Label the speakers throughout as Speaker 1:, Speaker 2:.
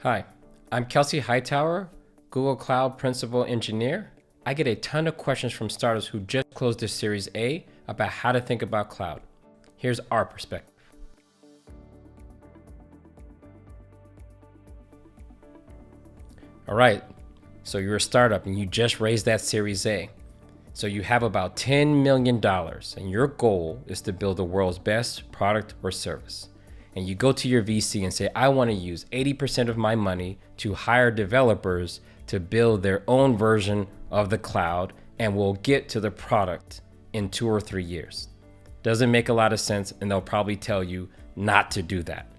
Speaker 1: Hi, I'm Kelsey Hightower, Google Cloud Principal Engineer. I get a ton of questions from startups who just closed their Series A about how to think about cloud. Here's our perspective. All right, so you're a startup and you just raised that Series A. So you have about $10 million and your goal is to build the world's best product or service. And you go to your VC and say, I want to use 80% of my money to hire developers to build their own version of the cloud, and we'll get to the product in 2 or 3 years. Doesn't make a lot of sense, and they'll probably tell you not to do that.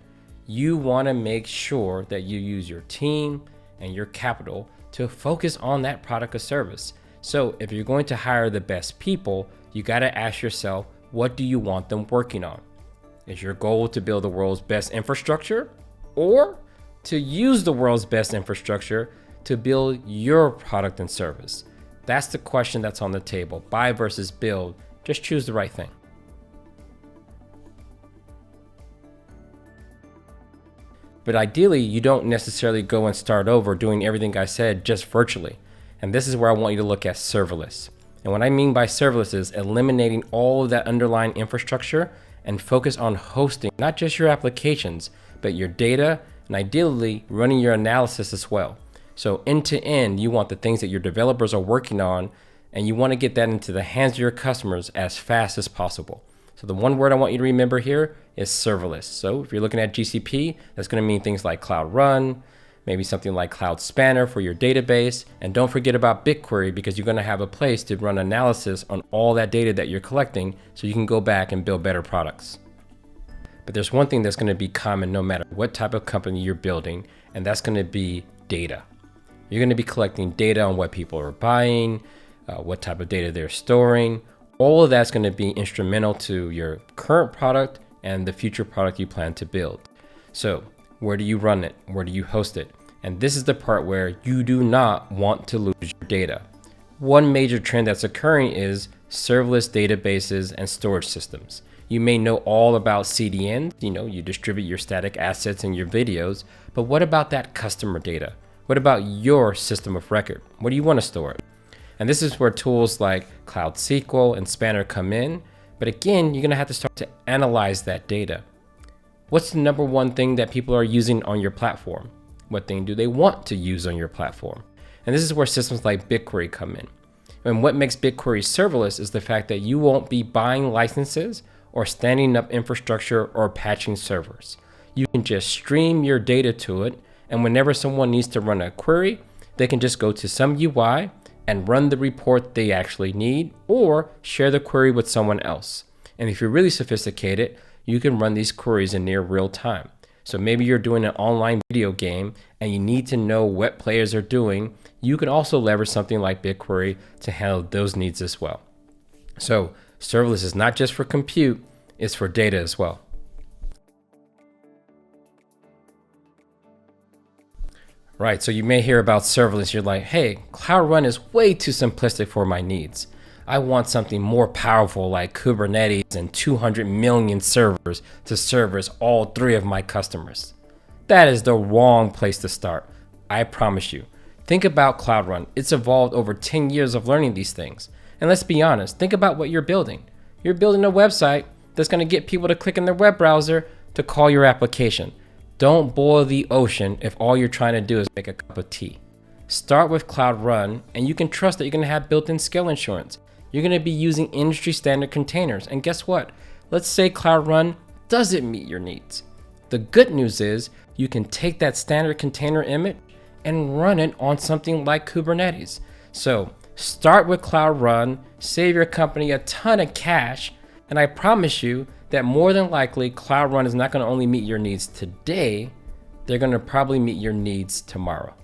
Speaker 1: You want to make sure that you use your team and your capital to focus on that product or service. So if you're going to hire the best people, you got to ask yourself, what do you want them working on? Is your goal to build the world's best infrastructure, or to use the world's best infrastructure to build your product and service? That's the question that's on the table. Buy versus build. Just choose the right thing. But ideally, you don't necessarily go and start over doing everything I said just virtually. And this is where I want you to look at serverless. And what I mean by serverless is eliminating all of that underlying infrastructure and focus on hosting not just your applications, but your data, and ideally running your analysis as well. So end to end, you want the things that your developers are working on, and you want to get that into the hands of your customers as fast as possible. So the one word I want you to remember here is serverless. So if you're looking at GCP, that's going to mean things like Cloud Run, maybe something like Cloud Spanner for your database. And don't forget about BigQuery, because you're going to have a place to run analysis on all that data that you're collecting so you can go back and build better products. But there's one thing that's going to be common no matter what type of company you're building, and that's going to be data. You're going to be collecting data on what people are buying, what type of data they're storing. All of that's going to be instrumental to your current product and the future product you plan to build. So where do you run it? Where do you host it? And this is the part where you do not want to lose your data. One major trend that's occurring is serverless databases and storage systems. You may know all about CDNs, you distribute your static assets and your videos, but what about that customer data? What about your system of record? Where do you want to store it? And this is where tools like Cloud SQL and Spanner come in. But again, you're going to have to start to analyze that data. What's the number one thing that people are using on your platform? What thing do they want to use on your platform? And this is where systems like BigQuery come in. And what makes BigQuery serverless is the fact that you won't be buying licenses or standing up infrastructure or patching servers. You can just stream your data to it, and whenever someone needs to run a query, they can just go to some UI and run the report they actually need, or share the query with someone else. And if you're really sophisticated, you can run these queries in near real time. So maybe you're doing an online video game and you need to know what players are doing. You can also leverage something like BigQuery to handle those needs as well. So serverless is not just for compute, it's for data as well. Right, so you may hear about serverless, you're like, hey, Cloud Run is way too simplistic for my needs. I want something more powerful like Kubernetes and 200 million servers to service all 3 of my customers. That is the wrong place to start, I promise you. Think about Cloud Run. It's evolved over 10 years of learning these things. And let's be honest, think about what you're building. You're building a website that's going to get people to click in their web browser to call your application. Don't boil the ocean if all you're trying to do is make a cup of tea. Start with Cloud Run, and you can trust that you're going to have built-in scale insurance. You're going to be using industry standard containers. And guess what? Let's say Cloud Run doesn't meet your needs. The good news is you can take that standard container image and run it on something like Kubernetes. So start with Cloud Run, save your company a ton of cash, and I promise you that more than likely Cloud Run is not going to only meet your needs today, they're going to probably meet your needs tomorrow.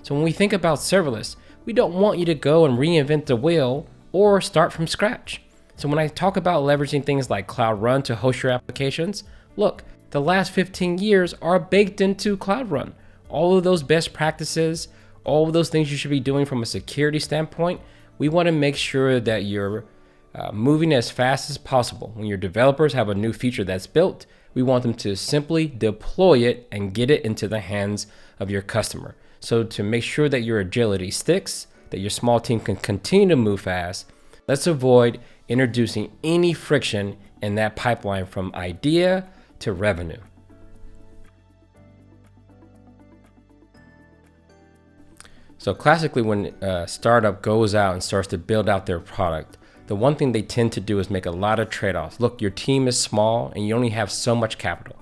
Speaker 1: So when we think about serverless, we don't want you to go and reinvent the wheel or start from scratch. So when I talk about leveraging things like Cloud Run to host your applications, look, the last 15 years are baked into Cloud Run. All of those best practices, all of those things you should be doing from a security standpoint, we want to make sure that you're moving as fast as possible. When your developers have a new feature that's built, we want them to simply deploy it and get it into the hands of your customer. So to make sure that your agility sticks, that your small team can continue to move fast, let's avoid introducing any friction in that pipeline from idea to revenue. So classically, when a startup goes out and starts to build out their product, the one thing they tend to do is make a lot of trade-offs. Look, your team is small and you only have so much capital.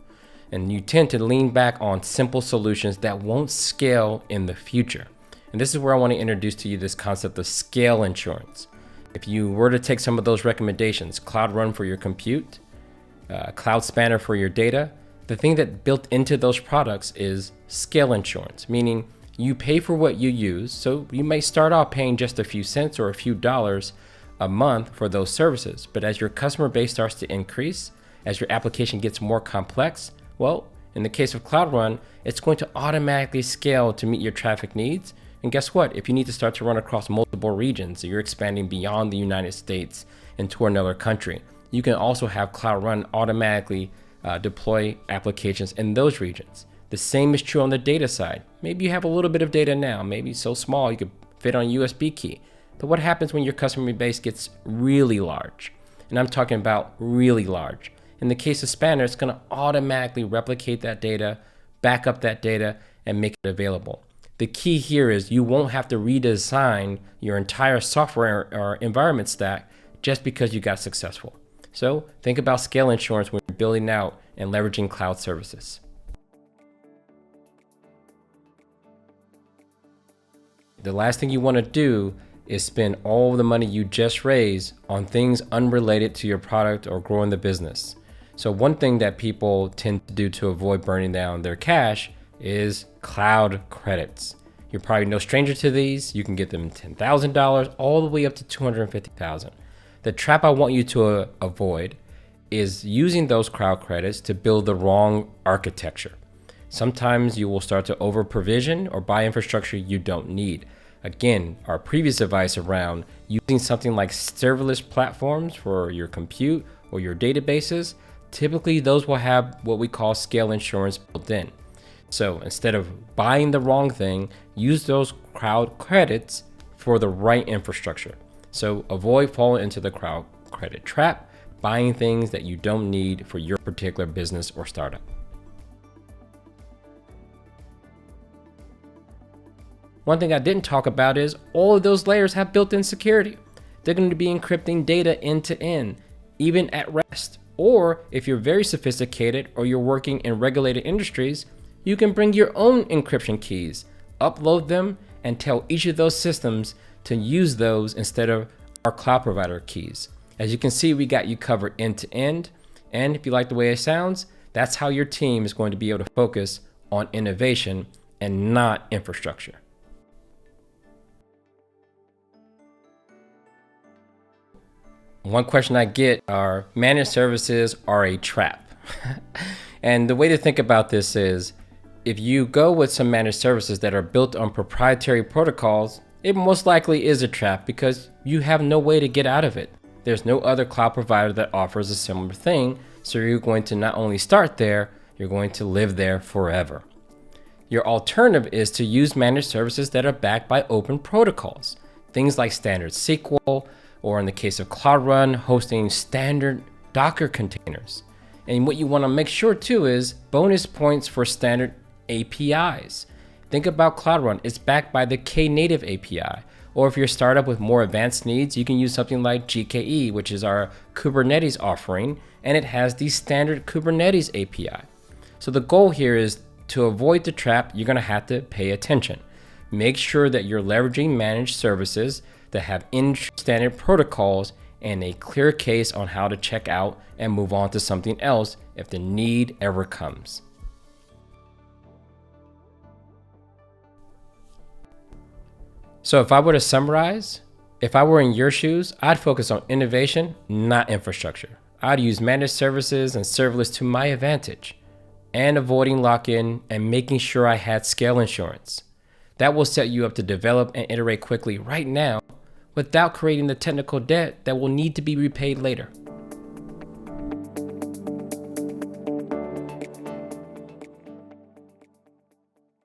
Speaker 1: And you tend to lean back on simple solutions that won't scale in the future. And this is where I want to introduce to you this concept of scale insurance. If you were to take some of those recommendations, Cloud Run for your compute, Cloud Spanner for your data, the thing that built into those products is scale insurance, meaning you pay for what you use. So you may start off paying just a few cents or a few dollars a month for those services. But as your customer base starts to increase, as your application gets more complex, well, in the case of Cloud Run, it's going to automatically scale to meet your traffic needs. And guess what? If you need to start to run across multiple regions, so you're expanding beyond the United States into another country, you can also have Cloud Run automatically deploy applications in those regions. The same is true on the data side. Maybe you have a little bit of data now, maybe so small you could fit on a USB key. But what happens when your customer base gets really large? And I'm talking about really large. In the case of Spanner, it's going to automatically replicate that data, back up that data, and make it available. The key here is you won't have to redesign your entire software or environment stack just because you got successful. So think about scale insurance when you're building out and leveraging cloud services. The last thing you want to do is spend all the money you just raised on things unrelated to your product or growing the business. So one thing that people tend to do to avoid burning down their cash is cloud credits. You're probably no stranger to these. You can get them $10,000 all the way up to $250,000. The trap I want you to avoid is using those cloud credits to build the wrong architecture. Sometimes you will start to over provision or buy infrastructure you don't need. Again, our previous advice around using something like serverless platforms for your compute or your databases, typically those will have what we call scale insurance built in. So instead of buying the wrong thing, use those cloud credits for the right infrastructure. So avoid falling into the cloud credit trap, buying things that you don't need for your particular business or startup. One thing I didn't talk about is all of those layers have built-in security. They're going to be encrypting data end to end, even at rest. Or if you're very sophisticated or you're working in regulated industries, you can bring your own encryption keys, upload them, and tell each of those systems to use those instead of our cloud provider keys. As you can see, we got you covered end to end. And if you like the way it sounds, that's how your team is going to be able to focus on innovation and not infrastructure. One question I get are managed services are a trap. And the way to think about this is if you go with some managed services that are built on proprietary protocols, it most likely is a trap because you have no way to get out of it. There's no other cloud provider that offers a similar thing. So you're going to not only start there, you're going to live there forever. Your alternative is to use managed services that are backed by open protocols. Things like standard SQL, or in the case of Cloud Run, hosting standard Docker containers. And what you want to make sure too is bonus points for standard APIs. Think about Cloud Run, it's backed by the Knative API. Or if you're a startup with more advanced needs, you can use something like GKE, which is our Kubernetes offering, and it has the standard Kubernetes API. So the goal here is to avoid the trap, you're going to have to pay attention. Make sure that you're leveraging managed services that have standard protocols and a clear case on how to check out and move on to something else if the need ever comes. So if I were to summarize, if I were in your shoes, I'd focus on innovation, not infrastructure. I'd use managed services and serverless to my advantage and avoiding lock-in and making sure I had scale insurance. That will set you up to develop and iterate quickly right now without creating the technical debt that will need to be repaid later.